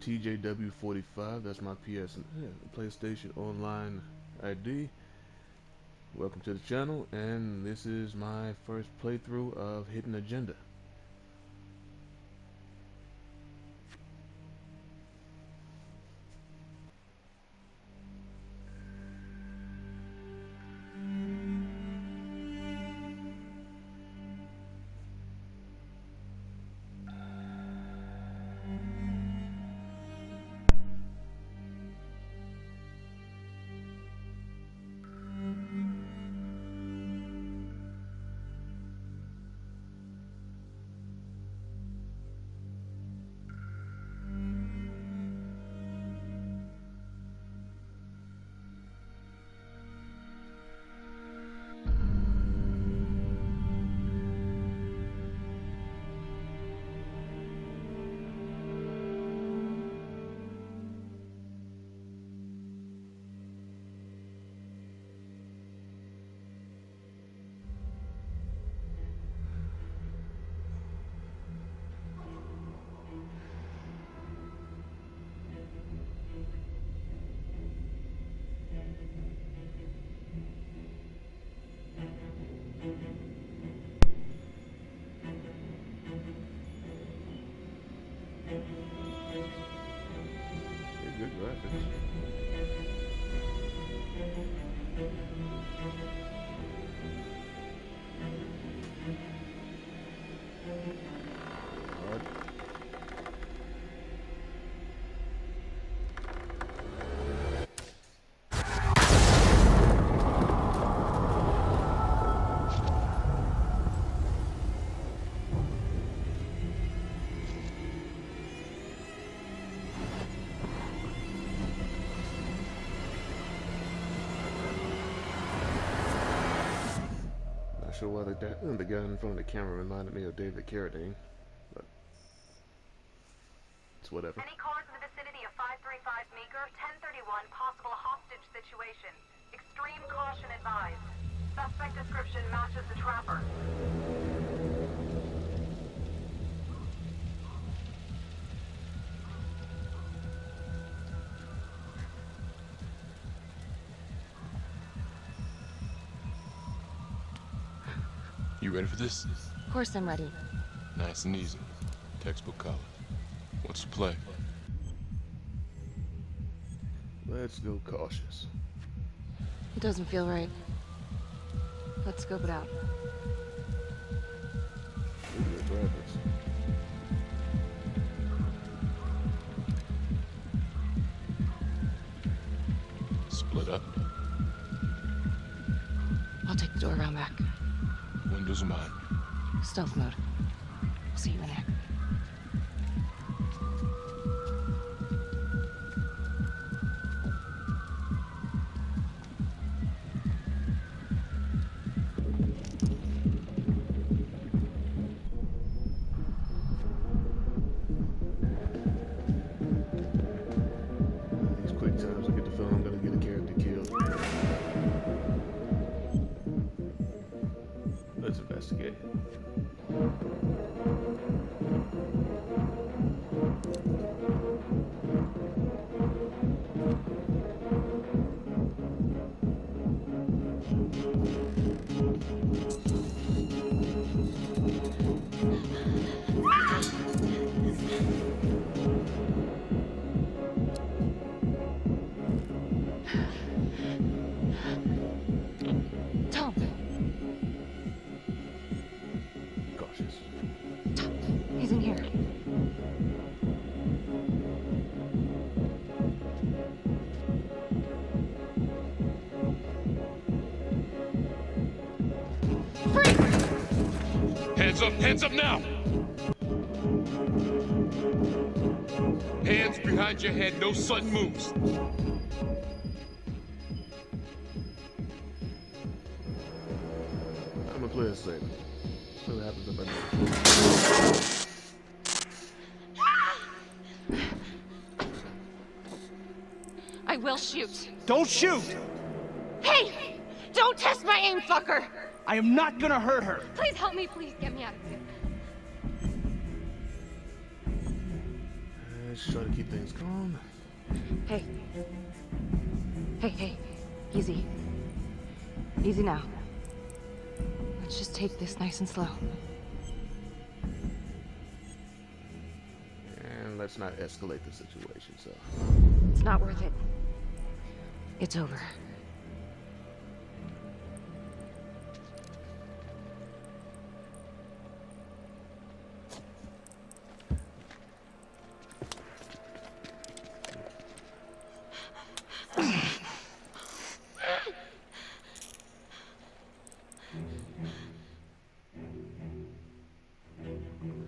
TJW45. That's my PlayStation Online ID. Welcome to the channel, and this is my first playthrough of Hidden Agenda. Good graphics. Not sure why the guy in front of the camera reminded me of David Carradine, but it's whatever. Any cars in the vicinity of 535 Meeker, 1031, possible hostage situation. Extreme caution advised. Suspect description matches the trapper. You ready for this? Of course I'm ready. Nice and easy. Textbook color. What's the play? Let's go cautious. It doesn't feel right. Let's scope it out. Look at the graphics. Split up. I'll take the door around back. Windows are mine. Stealth mode. I'll see you in there. These quick times I get the feeling I'm gonna get a character killed. Let's investigate. Tom! Cautious. He's in here. Hands up now! Hands behind your head, no sudden moves. I'm gonna play it safe. See what happens if I I will shoot. Don't shoot! Hey! Don't test my aim, fucker! I am not gonna hurt her. Please help me, please. Get me out of here. let's try to keep things calm. Hey. Hey. Easy. Easy now. Let's just take this nice and slow. And let's not escalate the situation, so. It's not worth it. It's over.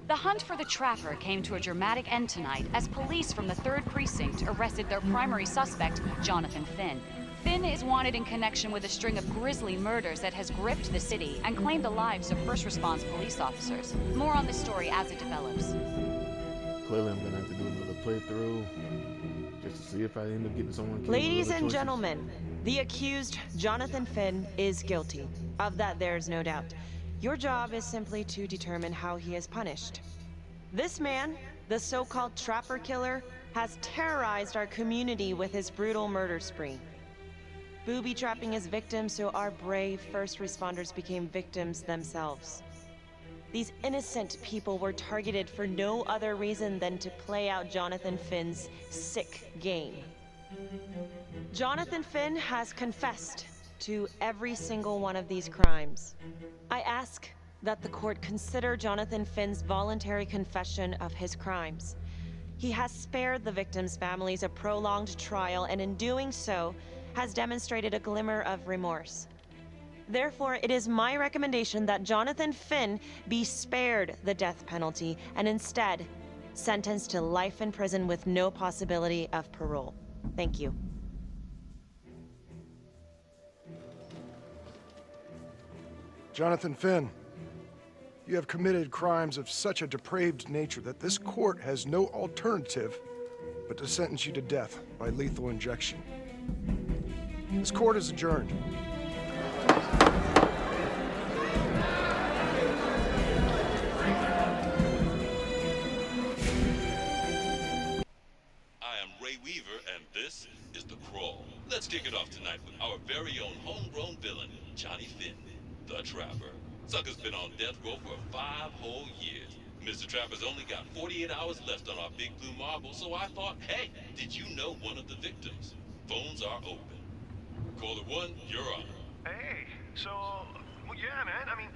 The hunt for the Trapper came to a dramatic end tonight as police from the 3rd Precinct arrested their primary suspect, Jonathan Finn. Finn is wanted in connection with a string of grisly murders that has gripped the city and claimed the lives of first response police officers. More on this story as it develops. Clearly I'm gonna have to do another playthrough just to see if I end up getting someone killed. Ladies and gentlemen, the accused, Jonathan Finn, is guilty. Of that there's no doubt. Your job is simply to determine how he is punished. This man, the so-called Trapper Killer, has terrorized our community with his brutal murder spree. Booby-trapping his victims so our brave first responders became victims themselves. These innocent people were targeted for no other reason than to play out Jonathan Finn's sick game. Jonathan Finn has confessed to every single one of these crimes. I ask that the court consider Jonathan Finn's voluntary confession of his crimes. He has spared the victims' families a prolonged trial, and in doing so, has demonstrated a glimmer of remorse. Therefore, it is my recommendation that Jonathan Finn be spared the death penalty and instead sentenced to life in prison with no possibility of parole. Thank you. Jonathan Finn, you have committed crimes of such a depraved nature that this court has no alternative but to sentence you to death by lethal injection. This court is adjourned. Weaver, and this is The Crawl. Let's kick it off tonight with our very own homegrown villain, Johnny Finn, the Trapper. Sucker's been on death row for 5 whole years. Mr. Trapper's only got 48 hours left on our big blue marble, so I thought, hey, did you know one of the victims? Phones are open. Caller 1, you're on. Hey, so, well, yeah, man, I mean,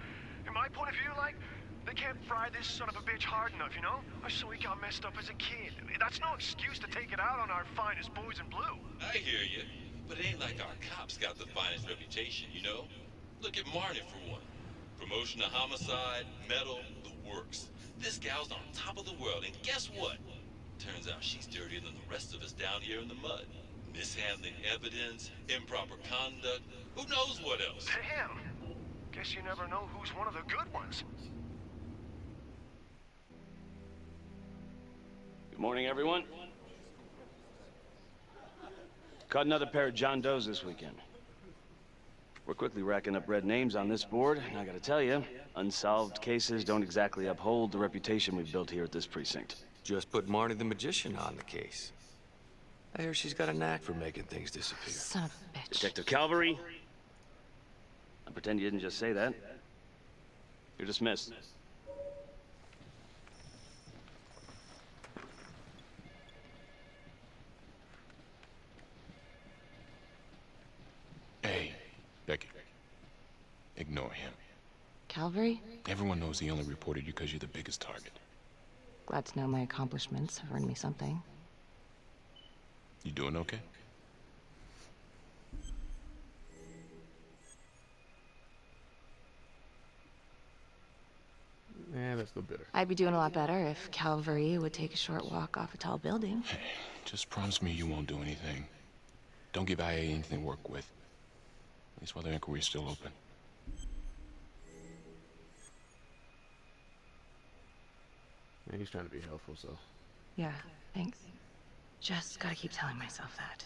in my point of view, like, they can't fry this son of a bitch hard enough, you know? So he got messed up as a kid. That's no excuse to take it out on our finest boys in blue. I hear you, but it ain't like our cops got the finest reputation, you know? Look at Marnie for one. Promotion to homicide, medal, the works. This gal's on top of the world, and guess what? Turns out she's dirtier than the rest of us down here in the mud. Mishandling evidence, improper conduct, who knows what else? Damn. Guess you never know who's one of the good ones. Good morning, everyone. Caught another pair of John Does this weekend. We're quickly racking up red names on this board, and I gotta tell you, unsolved cases don't exactly uphold the reputation we've built here at this precinct. Just put Marnie the Magician on the case. I hear she's got a knack for making things disappear. Son of a bitch. Detective Calvary, I pretend you didn't just say that. You're dismissed. Hey, Becky. Ignore him. Calvary? Everyone knows he only reported you because you're the biggest target. Glad to know my accomplishments have earned me something. You doing okay? Yeah, let's go better. I'd be doing a lot better if Calvary would take a short walk off a tall building. Hey, just promise me you won't do anything. Don't give IA anything to work with. At least while the inquiry's still open. Yeah, he's trying to be helpful, so. Yeah, thanks. Just gotta keep telling myself that.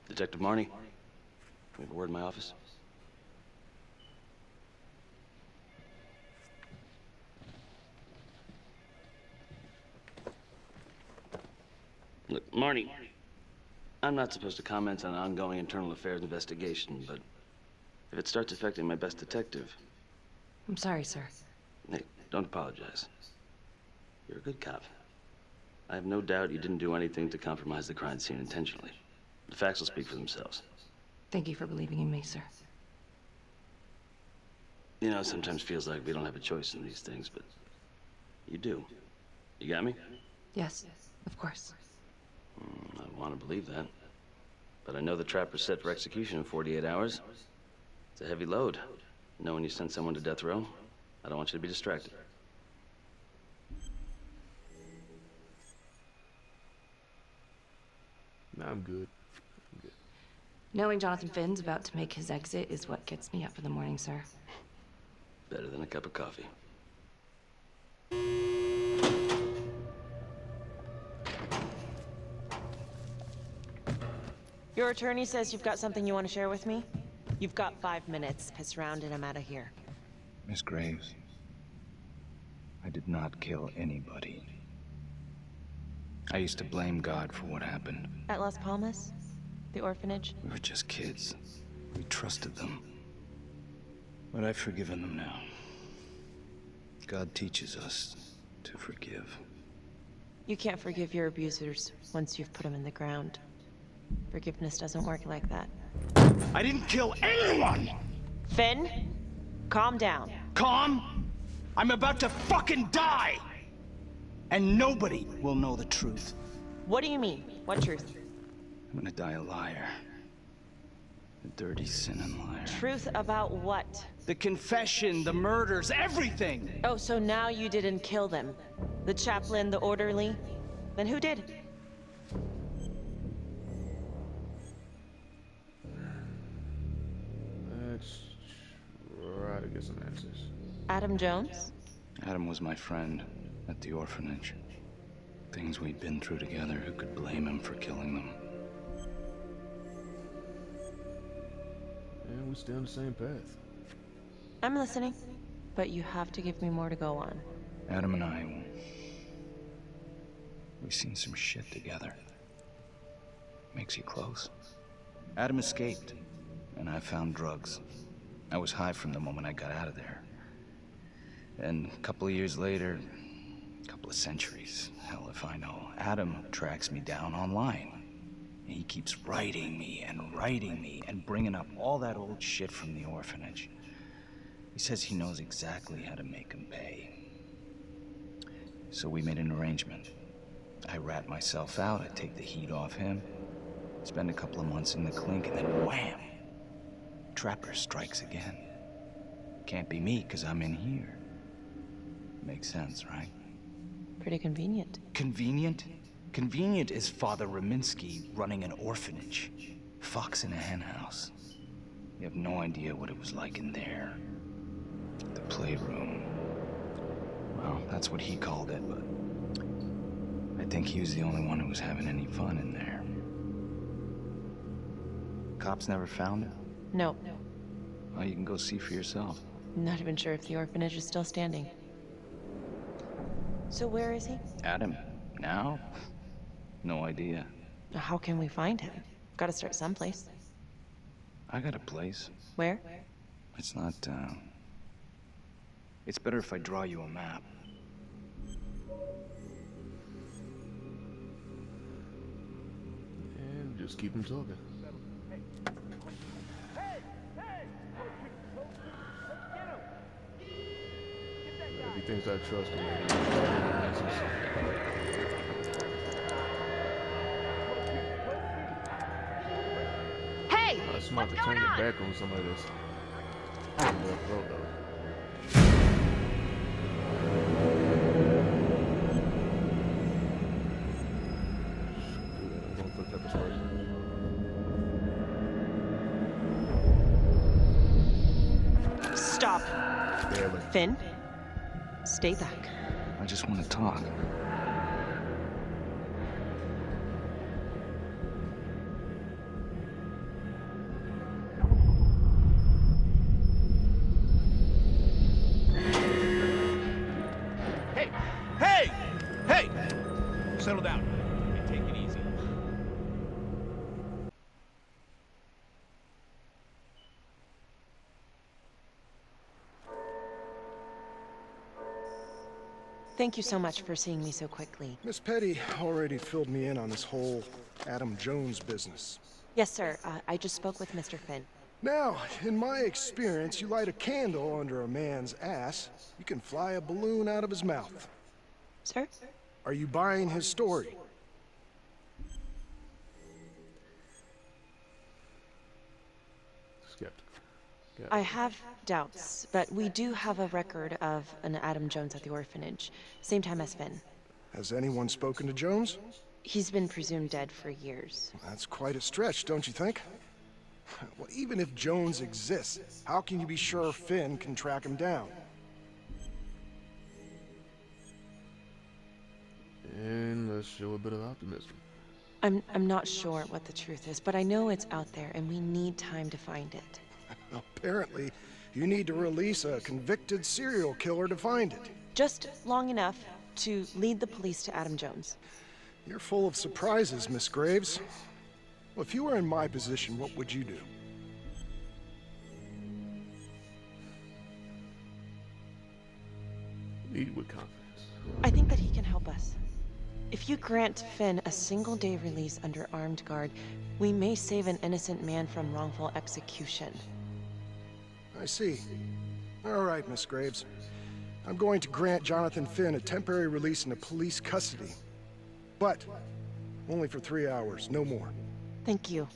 Detective Marnie, we have a word in my office. Look, Marnie, I'm not supposed to comment on an ongoing internal affairs investigation, but if it starts affecting my best detective... I'm sorry, sir. Hey, don't apologize. You're a good cop. I have no doubt you didn't do anything to compromise the crime scene intentionally. The facts will speak for themselves. Thank you for believing in me, sir. You know, it sometimes feels like we don't have a choice in these things, but you do. You got me? Yes, of course. I want to believe that. But I know the trapper's set for execution in 48 hours. It's a heavy load. Knowing you sent someone to death row, I don't want you to be distracted. Nah, I'm good. Knowing Jonathan Finn's about to make his exit is what gets me up in the morning, sir. Better than a cup of coffee. Your attorney says you've got something you want to share with me? You've got 5 minutes. Piss around and I'm out of here. Miss Graves, I did not kill anybody. I used to blame God for what happened. At Las Palmas? The orphanage? We were just kids. We trusted them. But I've forgiven them now. God teaches us to forgive. You can't forgive your abusers once you've put them in the ground. Forgiveness doesn't work like that. I didn't kill anyone! Finn, calm down. Calm? I'm about to fucking die! And nobody will know the truth. What do you mean? What truth? I'm gonna die a liar. A dirty, sinning liar. Truth about what? The confession, the murders, everything! Oh, so now you didn't kill them? The chaplain, the orderly? Then who did? Let's try to get some answers. Adam Jones? Adam was my friend at the orphanage. Things we'd been through together, who could blame him for killing them? And we stay on the same path. I'm listening, but you have to give me more to go on. Adam and I, we've seen some shit together. Makes you close. Adam escaped, and I found drugs. I was high from the moment I got out of there. And a couple of years later, a couple of centuries, hell if I know, Adam tracks me down online. And he keeps writing me and bringing up all that old shit from the orphanage. He says he knows exactly how to make him pay. So we made an arrangement. I rat myself out, I take the heat off him, spend a couple of months in the clink, and then wham! Trapper strikes again. Can't be me, 'cause I'm in here. Makes sense, right? Pretty convenient. Convenient? Convenient is Father Raminsky running an orphanage. Fox in a henhouse. You have no idea what it was like in there. The playroom. Well, that's what he called it, but I think he was the only one who was having any fun in there. Cops never found it? No. Well, you can go see for yourself. Not even sure if the orphanage is still standing. So where is he? Adam? Now? No idea. How can we find him? Gotta start someplace. I got a place. Where? It's not, it's better if I draw you a map. And just keep them talking. If he thinks I trust him, maybe he'll give me answers. Hey! It's smart to turn your back on somebody that's in their throat, though. I'm going for pepper spray. Stop. Barely. Finn? Stay back. I just want to talk. Hey! Hey! Hey! Settle down. And take it easy. Thank you so much for seeing me so quickly. Miss Petty already filled me in on this whole Adam Jones business. Yes, sir. I just spoke with Mr. Finn. Now, in my experience, you light a candle under a man's ass, you can fly a balloon out of his mouth. Sir? Are you buying his story? Skeptical. I have doubts, but we do have a record of an Adam Jones at the orphanage. Same time as Finn. Has anyone spoken to Jones? He's been presumed dead for years. That's quite a stretch, don't you think? Well, even if Jones exists, how can you be sure Finn can track him down? And let's show a bit of optimism. I'm not sure what the truth is, but I know it's out there, and we need time to find it. Apparently, you need to release a convicted serial killer to find it. Just long enough to lead the police to Adam Jones. You're full of surprises, Miss Graves. Well, if you were in my position, what would you do? Lead with confidence. I think that he can help us. If you grant Finn a single-day release under armed guard, we may save an innocent man from wrongful execution. I see. All right, Miss Graves. I'm going to grant Jonathan Finn a temporary release into police custody. But only for 3 hours, no more. Thank you.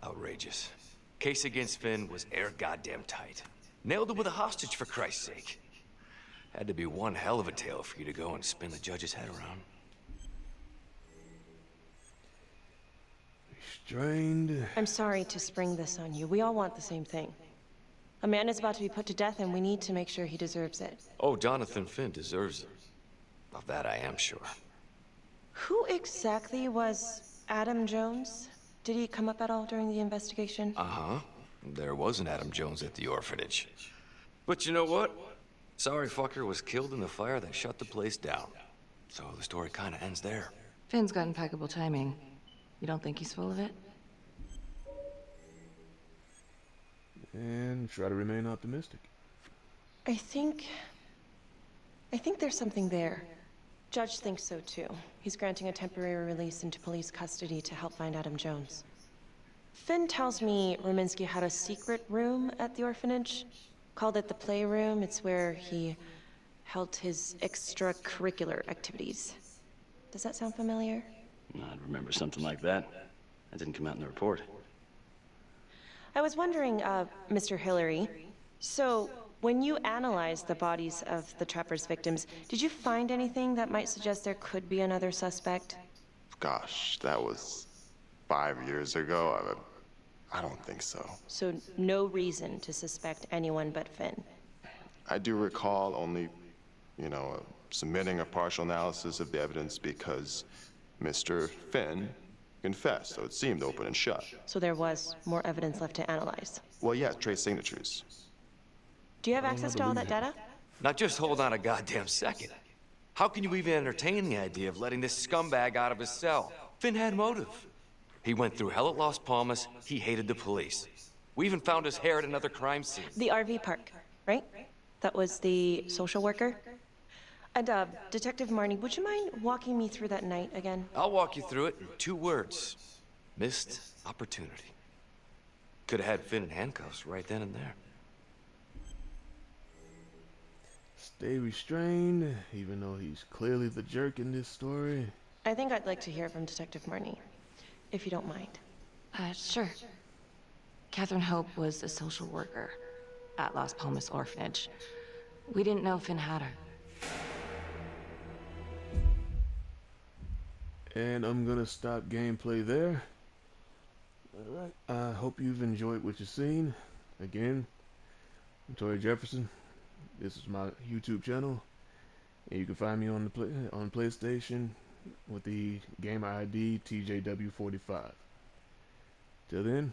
Outrageous. Case against Finn was air goddamn tight. Nailed him with a hostage, for Christ's sake. Had to be one hell of a tale for you to go and spin the judge's head around. Restrained. I'm sorry to spring this on you. We all want the same thing. A man is about to be put to death, and we need to make sure he deserves it. Oh, Jonathan Finn deserves it. Of that I am sure. Who exactly was Adam Jones? Did he come up at all during the investigation? Uh-huh. There was an Adam Jones at the orphanage. But you know what? Sorry fucker was killed in the fire that shut the place down. So the story kinda ends there. Finn's got impeccable timing. You don't think he's full of it? And try to remain optimistic. I think there's something there. Judge thinks so too. He's granting a temporary release into police custody to help find Adam Jones. Finn tells me Rominsky had a secret room at the orphanage. Called it the playroom. It's where he held his extracurricular activities. Does that sound familiar? I'd remember something like that. That didn't come out in the report. I was wondering, Mr. Hillary, so when you analyzed the bodies of the Trapper's victims, did you find anything that might suggest there could be another suspect? Gosh, that was 5 years ago. I don't think so. So no reason to suspect anyone but Finn? I do recall only, submitting a partial analysis of the evidence because Mr. Finn confessed, so it seemed open and shut. So there was more evidence left to analyze? Well, yeah, trace signatures. Do you have access to all that data? Now just hold on a goddamn second. How can you even entertain the idea of letting this scumbag out of his cell? Finn had motive. He went through hell at Las Palmas, he hated the police. We even found his hair at another crime scene. The RV park, right? That was the social worker? And, Detective Marnie, would you mind walking me through that night again? I'll walk you through it in 2 words. Missed opportunity. Could have had Finn in handcuffs right then and there. Stay restrained, even though he's clearly the jerk in this story. I think I'd like to hear from Detective Marnie, if you don't mind. Sure. Catherine Hope was a social worker at Las Palmas Orphanage. We didn't know Finn had her. And I'm gonna stop gameplay there. Alright, I hope you've enjoyed what you've seen. Again, I'm Tory Jefferson. This is my YouTube channel. And you can find me on PlayStation with the gamer ID TJW45. Till then,